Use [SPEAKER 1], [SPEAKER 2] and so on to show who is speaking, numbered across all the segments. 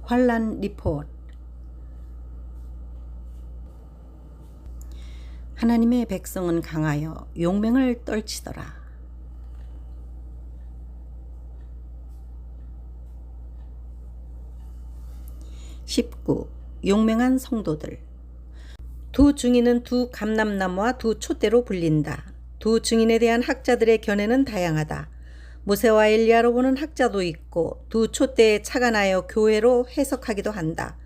[SPEAKER 1] 환란 리포트. 하나님의 백성은 강하여 용맹을 떨치더라. 19. 용맹한 성도들. 두 증인은 두 감람나무와 두 촛대로 불린다. 두 증인에 대한 학자들의 견해는 다양하다. 모세와 엘리야로 보는 학자도 있고 두 촛대에 착안하여 교회로 해석하기도 한다.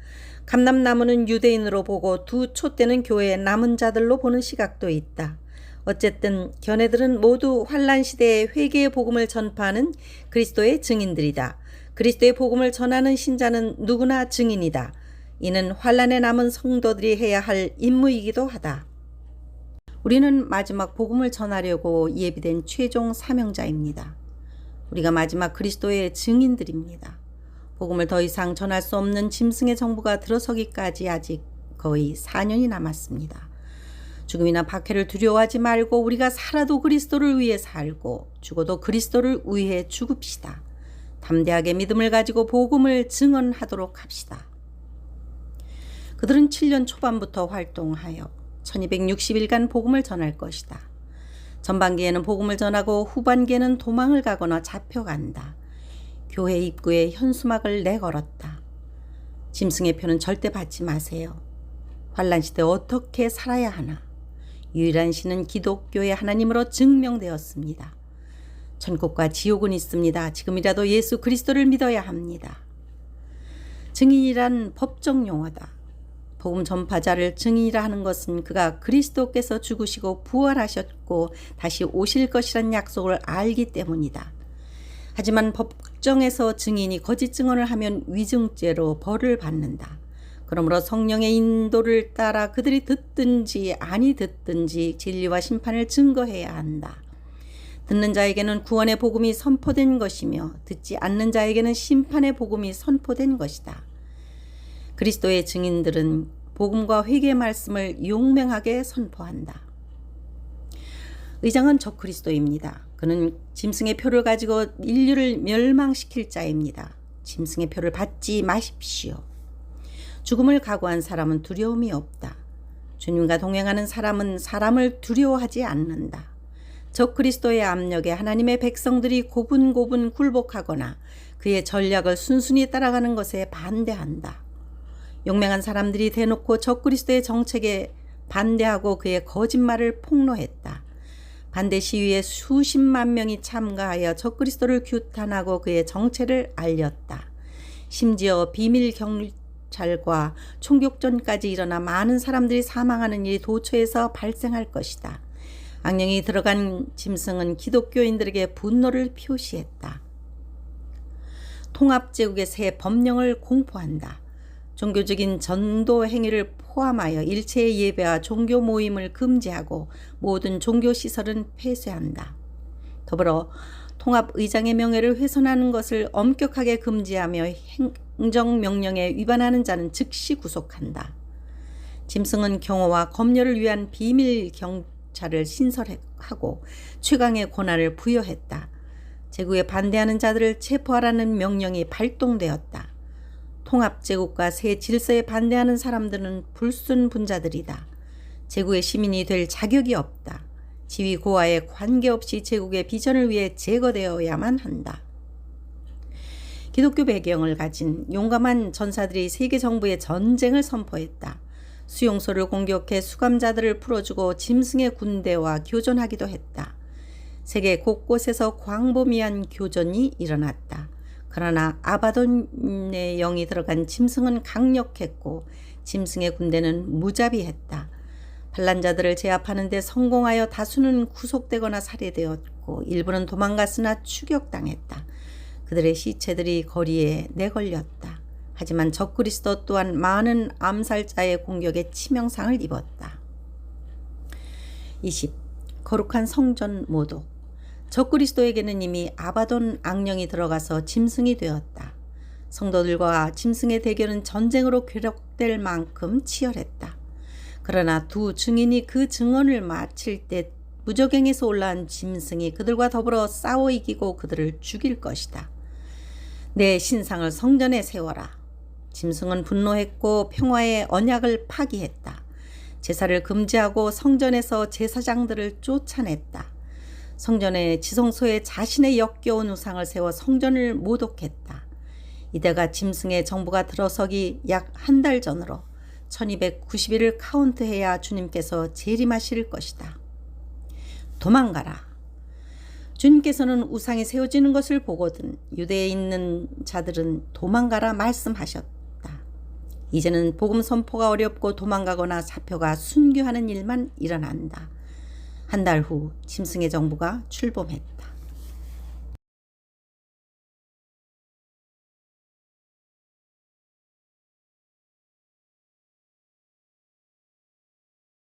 [SPEAKER 1] 감람나무는 유대인으로 보고 두 촛대는 교회의 남은 자들로 보는 시각도 있다. 어쨌든 견해들은 모두 환란 시대에 회개의 복음을 전파하는 그리스도의 증인들이다. 그리스도의 복음을 전하는 신자는 누구나 증인이다. 이는 환란에 남은 성도들이 해야 할 임무이기도 하다. 우리는 마지막 복음을 전하려고 예비된 최종 사명자입니다. 우리가 마지막 그리스도의 증인들입니다. 복음을 더 이상 전할 수 없는 짐승의 정부가 들어서기까지 아직 거의 4년이 남았습니다. 죽음이나 박해를 두려워하지 말고 우리가 살아도 그리스도를 위해 살고 죽어도 그리스도를 위해 죽읍시다. 담대하게 믿음을 가지고 복음을 증언하도록 합시다. 그들은 7년 초반부터 활동하여 1260일간 복음을 전할 것이다. 전반기에는 복음을 전하고 후반기에는 도망을 가거나 잡혀간다. 교회 입구에 현수막을 내걸었다. 짐승의 표는 절대 받지 마세요. 환란 시대 어떻게 살아야 하나. 유일한 신은 기독교의 하나님으로 증명되었습니다. 천국과 지옥은 있습니다. 지금이라도 예수 그리스도를 믿어야 합니다. 증인이란 법정 용어다. 복음 전파자를 증인이라 하는 것은 그가 그리스도께서 죽으시고 부활하셨고 다시 오실 것이란 약속을 알기 때문이다. 하지만 법정에서 증인이 거짓 증언을 하면 위증죄로 벌을 받는다. 그러므로 성령의 인도를 따라 그들이 듣든지 아니 듣든지 진리와 심판을 증거해야 한다. 듣는 자에게는 구원의 복음이 선포된 것이며 듣지 않는 자에게는 심판의 복음이 선포된 것이다. 그리스도의 증인들은 복음과 회개의 말씀을 용맹하게 선포한다. 의장은 적그리스도입니다. 그는 짐승의 표를 가지고 인류를 멸망시킬 자입니다. 짐승의 표를 받지 마십시오. 죽음을 각오한 사람은 두려움이 없다. 주님과 동행하는 사람은 사람을 두려워하지 않는다. 적그리스도의 압력에 하나님의 백성들이 고분고분 굴복하거나 그의 전략을 순순히 따라가는 것에 반대한다. 용맹한 사람들이 대놓고 적그리스도의 정책에 반대하고 그의 거짓말을 폭로했다. 반대 시위에 수십만 명이 참가하여 적그리스도를 규탄하고 그의 정체를 알렸다. 심지어 비밀 경찰과 총격전까지 일어나 많은 사람들이 사망하는 일이 도처에서 발생할 것이다. 악령이 들어간 짐승은 기독교인들에게 분노를 표시했다. 통합제국의 새 법령을 공포한다. 종교적인 전도 행위를 포함하여 일체의 예배와 종교 모임을 금지하고 모든 종교시설은 폐쇄한다. 더불어 통합의장의 명예를 훼손하는 것을 엄격하게 금지하며 행정명령에 위반하는 자는 즉시 구속한다. 짐승은 경호와 검열을 위한 비밀 경찰을 신설하고 최강의 권한을 부여했다. 제국에 반대하는 자들을 체포하라는 명령이 발동되었다. 통합제국과 새 질서에 반대하는 사람들은 불순분자들이다. 제국의 시민이 될 자격이 없다. 지위 고하에 관계없이 제국의 비전을 위해 제거되어야만 한다. 기독교 배경을 가진 용감한 전사들이 세계 정부에 전쟁을 선포했다. 수용소를 공격해 수감자들을 풀어주고 짐승의 군대와 교전하기도 했다. 세계 곳곳에서 광범위한 교전이 일어났다. 그러나 아바돈의 영이 들어간 짐승은 강력했고 짐승의 군대는 무자비했다. 반란자들을 제압하는 데 성공하여 다수는 구속되거나 살해되었고 일부는 도망갔으나 추격당했다. 그들의 시체들이 거리에 내걸렸다. 하지만 적그리스도 또한 많은 암살자의 공격에 치명상을 입었다. 20. 거룩한 성전 모독. 적그리스도에게는 이미 아바돈 악령이 들어가서 짐승이 되었다. 성도들과 짐승의 대결은 전쟁으로 궤력될 만큼 치열했다. 그러나 두 증인이 그 증언을 마칠 때 무저갱에서 올라온 짐승이 그들과 더불어 싸워 이기고 그들을 죽일 것이다. 내 신상을 성전에 세워라. 짐승은 분노했고 평화의 언약을 파기했다. 제사를 금지하고 성전에서 제사장들을 쫓아냈다. 성전의 지성소에 자신의 역겨운 우상을 세워 성전을 모독했다. 이때가 짐승의 정부가 들어서기 약 한 달 전으로 1290일을 카운트해야 주님께서 재림하실 것이다. 도망가라. 주님께서는 우상이 세워지는 것을 보거든 유대에 있는 자들은 도망가라 말씀하셨다. 이제는 복음 선포가 어렵고 도망가거나 사표가 순교하는 일만 일어난다. 한 달 후 짐승의 정부가 출범했다.